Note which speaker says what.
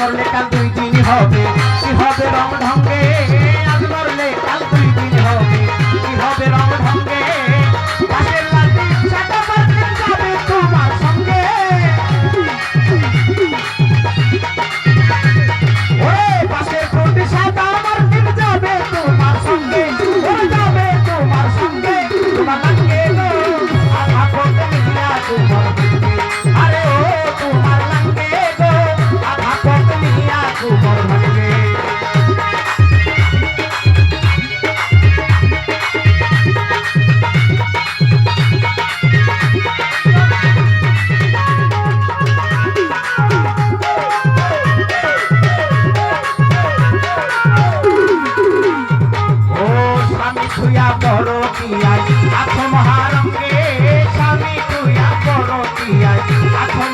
Speaker 1: মরলে কাল 2 দিন হবে কি হবে রং ঢঙ্গে আজ মরলে কাল 2 দিন হবে কি হবে রং ঢঙ্গে পাশের লাঠি সাদা মারতে যাবে তোমার সঙ্গে ওরে পাশের লাঠি সাদা মারতে যাবে তোমার সঙ্গে ওরে যাবে তোমার সঙ্গে তোমার লাগে গো আধা ফোট মিয়া তোমার আরে ও তোমার লাগে গো আধা ফোট মিয়া তোমার লাগে তুইয়া বড় টিয়াই আছো মহারঙ্গে স্বামী তুইয়া বড় টিয়াই আছো